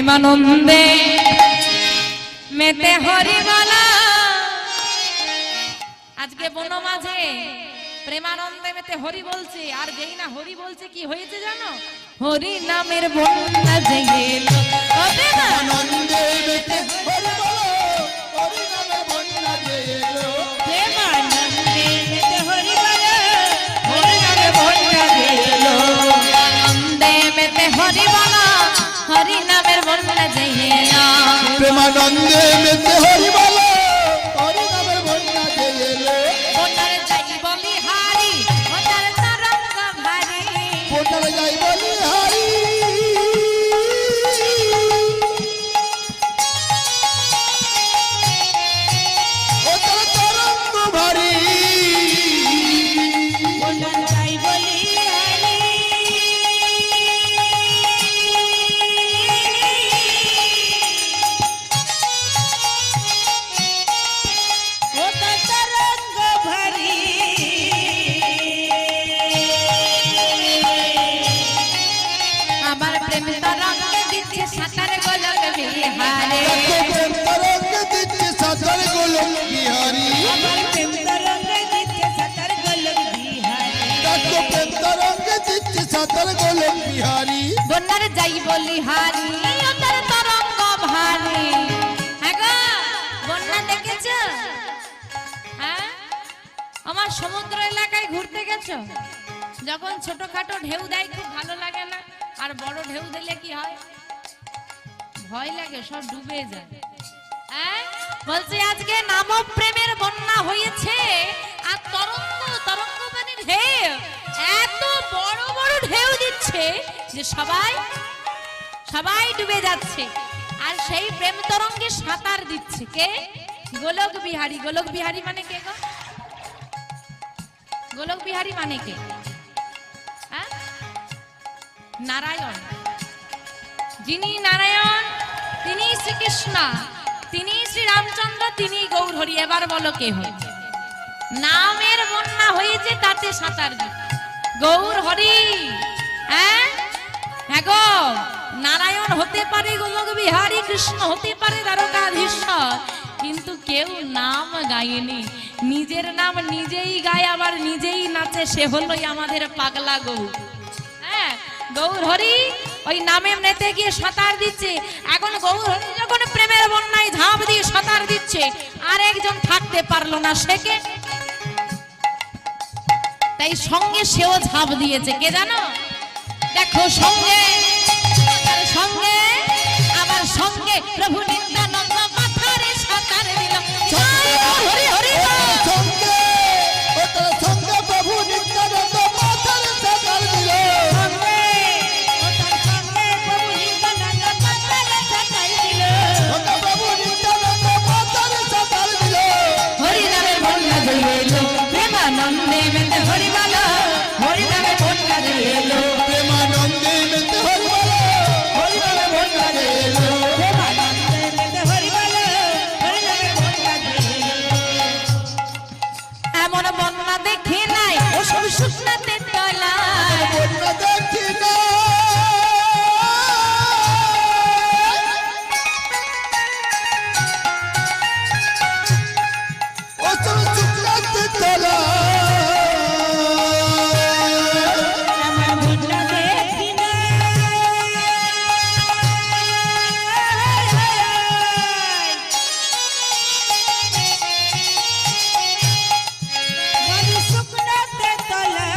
প্রেমানন্দে মেতে হরি বলা। আজকে বন মাঝে প্রেমানন্দে মেতে হরি বলছে, আর যেই না হরি বলছে কি হয়েছে জানো? হরি নামের বন্যা জেগে এলো, প্রেমানন্দে মেতে হরি বলো, হরি নামের বন্যা জেগে এলো, প্রেমানন্দে মেতে হরি বলো, হরি নামের বন্যা জেগে এলো, আনন্দে মেতে হরি বলো, হরি নামের বন্যা জেগে এলো, প্রেমানন্দে মেতে হরি বলো, হরি নামের বন্যা জেগে এলো, বন্যারে যাই বলি হারি, বন্যারে তরঙ্গ ভারী, বন্যারে যাই বলি হারি, ও তার তরঙ্গ ভারী, বন্যারে যাই বলি হারি, ও তার তরঙ্গ ভারী। আমার প্রেম তরঙ্গে দিচ্ছে সাঁতার গোলক বিহারে, প্রেম তরঙ্গে দিচ্ছে সাঁতার গোলক বিহারি, আমার প্রেম তরঙ্গে দিচ্ছে সাঁতার গোলক বিহারে, প্রেম তরঙ্গে দিচ্ছে সাঁতার গোলক বিহারি, বন্যার যাই বলি হারি, ও তার তরঙ্গ ভারী। হ্যাঁ গো, বন্যা দেখেছো? হ্যাঁ, আমার সমুদ্র এলাকায় ঘুরতে গেছো? যখন ছোটখাটো ঢেউ দেয় খুব ভালো লাগে না, আর বড় ঢেউ দিলে কি হয়? ভয় লাগে, সব ডুবে যায়। হ্যাঁ, বলছি আজকে নাম প্রেমের বন্যা হয়েছে, আর তরঙ্গ তরঙ্গ মানে ঢেউ, এত বড় বড় ঢেউ দিচ্ছে যে সবাই সবাই ডুবে যাচ্ছে। আর সেই প্রেম তরঙ্গে সাঁতার দিচ্ছে কে? গোলক বিহারী। গোলক বিহারী মানে কে গো? গোলক বিহারী মানে কে? হ্যাঁ, নারায়ণ। যিনি নারায়ণ তিনি শ্রীকৃষ্ণ, তিনি শ্রী রামচন্দ্র, তিনি গৌর হরি। এবার বলো কে হয়েছে? নামের বন্যা হয়েছে, তাতে সাঁতার দিচ্ছে গৌর হরি। হ্যাঁ হ্যাঁ গো, নারায়ণ হতে পারে গোলক বিহারী, কৃষ্ণ হতে পারে দ্বারকাধীশ্বর, কিন্তু কেউ নাম গায়নি। নিজের নাম নিজেই গায়, আবার নিজেই নাচে, সে হলোই আমাদের পাগলা গৌর। হ্যাঁ, গৌর হরি ওই নামে নেতে গিয়ে সাঁতার দিচ্ছে। এখন গৌর হরি যখন প্রেমের বন্যায় ঝাঁপ দিয়ে সাঁতার দিচ্ছে, আর একজন থাকতে পারলো না, সে কে? তাই সঙ্গে সেও ঝাঁপ দিয়েছে। কে জানো? দেখো, সঙ্গে সঙ্গে আবার সঙ্গে প্রভু নিত্যানন্দ মাথারে সাঁতার দিল। হরি হরি সঙ্গে ও তার সঙ্গে প্রভু নিত্যানন্দ মাথার সাঁতার দিল, সঙ্গে ও তার সঙ্গে প্রভু নিত্যানন্দ মাথারে সাঁতার দিল। ও তার প্রভু নিত্যানন্দ মাথার সাঁতার দিল, হরি নামের বন্যা জেগে এলো, প্রেমানন্দে মেতে হরি বলো, হরি নামের বন্যা জেগে এলো, প্রেমানন্দে মেতে হরি বলো, হরি নামের বন্যা জেগে এলো, প্রেমানন্দে মেতে হরি বলো, হরি নামের বন্যা জেগে এলো। এমন বন্যা দেখি নাই ওসব শুকনাতে তলায়, বন্যা দেখি না, ও সব শুকনাতে তলায়, এমন বন্যা দেখি নাই। বড় শুকনাতে তলায়।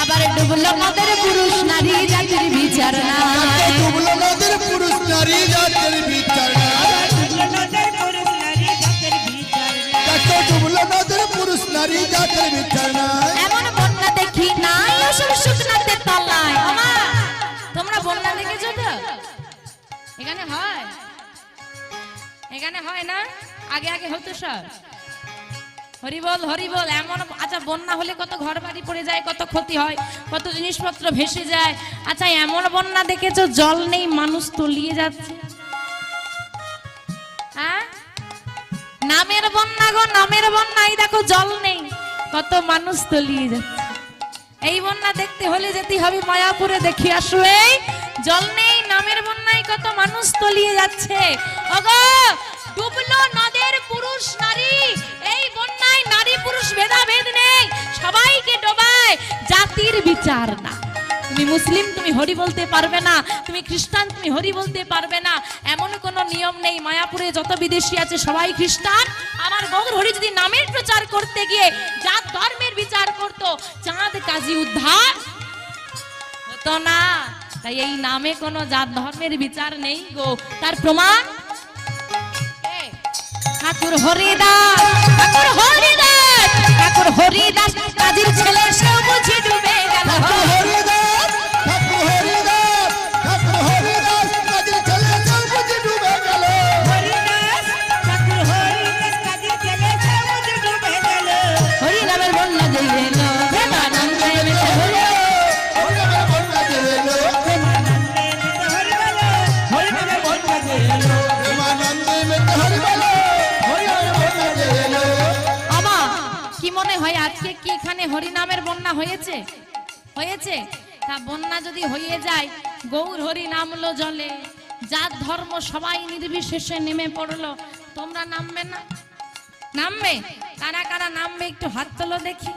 আবার ডুবলো নদের পুরুষ নারী জাতির বিচার নাই, ডুবলো নদের পুরুষ নারী জাতের বিচার নাই, ডুবলো নদের পুরুষ নারী জাতির বিচার নাই। দেখো ডুবলো নদের পুরুষ নারী জাতের বিচার নাই, এমন বন্যা দেখি নাই ওসব শুকনাতে তলায়। ওমা, তোমরা বন্যা দেখেছো তো? এখানে হয়, এখানে হয় না? আগে আগে হতো সব। হরিবল হরিবল। এমন, আচ্ছা বন্যা হলে কত ঘর বাড়ি পড়ে যায়, কত ক্ষতি হয়, কত জিনিসপত্র ভেসে যায়। আচ্ছা এমন বন্যা দেখেছো জল নেই, মানুষ তলিয়ে যাচ্ছে? হ্যাঁ, নামের বন্যা গো, নামের বন্যা। এই দেখো জল নেই, কত মানুষ তলিয়ে যাচ্ছে। এই বন্যা দেখতে হলে যেতে হবে মায়াপুরে, দেখি আসো। এই জল নেই, নামের বন্যায় কত মানুষ তলিয়ে যাচ্ছে। ওগো, ডুবলো নদের পুরুষ নারী। এই বন্যায় নারী পুরুষ ভেদাভেদ নেই, সবাইকে ডোবায়, জাতির বিচার না। তুমি মুসলিম, তুমি হরি বলতে পারবে না, তুমি খ্রিস্টান, তুমি হরি বলতে পারবে না, এমন কোনো নিয়ম নেই। মায়াপুরে যত বিদেশি আছে সবাই খ্রিস্টান। আমার গৌর হরি যদি নামের প্রচার করতে গিয়ে জাত ধর্মের বিচার করত, চাঁদ কাজী উদ্ধার হতো না। তাই এই নামে কোনো জাত ধর্মের বিচার নেই গো। তার প্রমাণ ঠাকুর হরিদাস, ঠাকুর হরিদাস, ঠাকুর হরিদাস কাজীর ছেলে, সেও বুঝি ডুবে গেল। ঠাকুর হরিদাস, ঠাকুর হরিদাস, ঠাকুর হরিদাস, কাজের ছেলে সব বুঝি ডুবে গেল। হরিদাস, ঠাকুর হরিদাস, কাজের ছেলে সব বুঝি ডুবে গেল। হরি নামের বন্যা জয় এলো, প্রেমানন্দে মেতে হরি। হরিনামের বন্যা যে এলো, প্রেমানন্দে মেতে হরি বলো, হরিনামের বন্যা যে এলো। প্রেমানন্দে মেতে হরি বলো, হরিনামের বন্যা যে এলো। আমা কি মনে হয় আজকে কি এখানে হরি নামের বন্যা হয়েছে? হয়েছে? তা বন্যা যদি হয়ে যায়, গৌর হরি নামলো জলে, জাত ধর্ম সবাই নির্বিশেষে নেমে পড়লো, তোমরা নামবে না? নামবে? কারা কারা নামবে একটু হাত তোলো দেখি।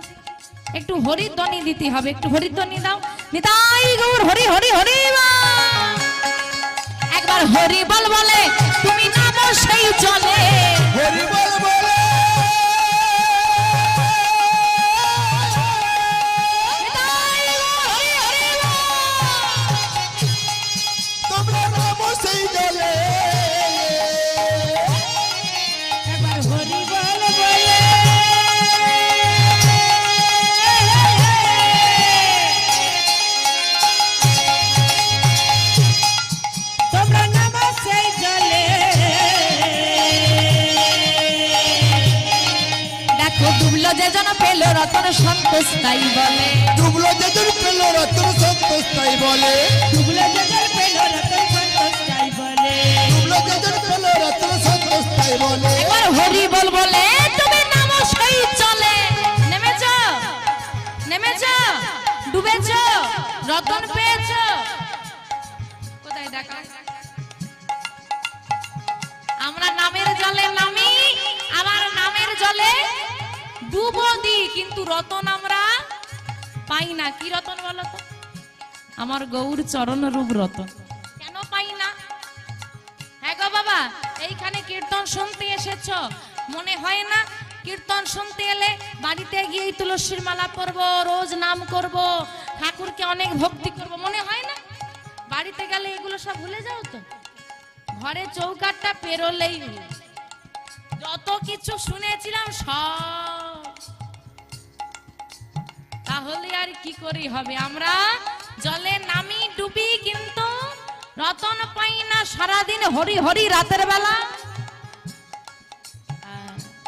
একটু হরিধ্বনি দিতে হবে, একটু হরিধ্বনি দাও। নিতাই গৌর হরি হরি হরি বল। একবার হরি বল বলে তুমি নামো সেই চলে। হরি বল বলে, নিতাই গৌর হরি হরি বল। তোমরা নামো সেই জলে। একবার হরি বল বলে, তোমরা নামো সেই জলে। দেখো ডুবলো যে জন পেল রতন সন্তোষ তাই বলে। ডুবলো যেদিন পেল রতন সন্তোষ তাই বলে। ডুবলো যেদিন পেল রতন সন্তোষ তাই বলে। ডুবলো যেদিন পেল রতন সন্তোষ তাই বলে। একবার হরি বল বলে তুমি নামো সেই চলে। নেমেছ, নেমেছ, ডুবেছ, রতন পেয়েছ, কোথায় দেখা? আমরা নামের জলে নামি, আবার নামের জলে ডুবো দি, কিন্তু রতন আমরা পাই না। কি রতন বলো তো? আমার গৌর চরণ রূপ রতন কেন পাই না? হ্যাঁ গো বাবা, এইখানে কীর্তন শুনতে এসেছো, মনে হয় না কীর্তন শুনতে এলে বাড়িতে গিয়ে তুলসীর মালা পরবো, রোজ নাম করব, ঠাকুরকে অনেক ভক্তি করব, মনে হয় না? বাড়িতে গেলে এগুলো সব ভুলে যাও তো। ঘরে চৌকাটটা পেরোলেই হলো, যত কিছু শুনেছিলাম সব। তাহলে আর কি করি হবে? আমরা জলে নামি ডুবি, কিন্তু রতন পাই না। সারাদিন হরি হরি, রাতের বেলা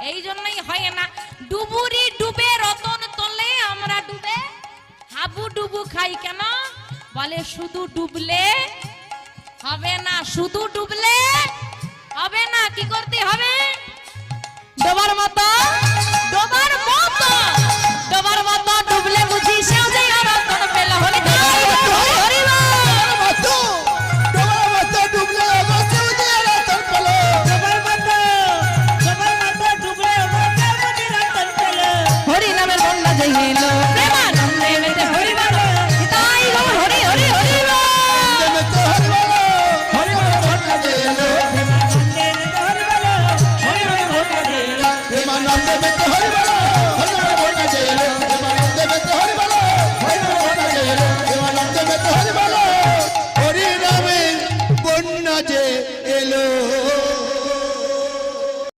এই জন্যই হয় না। ডুবুরি ডুবে রতন তলে, আমরা ডুবে হাবু ডুবু খাই কেন? বলে শুধু ডুবলে হবে না, শুধু ডুবলে হবে না। কি করতে হবে? ডোবার মতো, ডোবার মতো, ডোবার মতো ডুবলে বুঝি সেও যে আর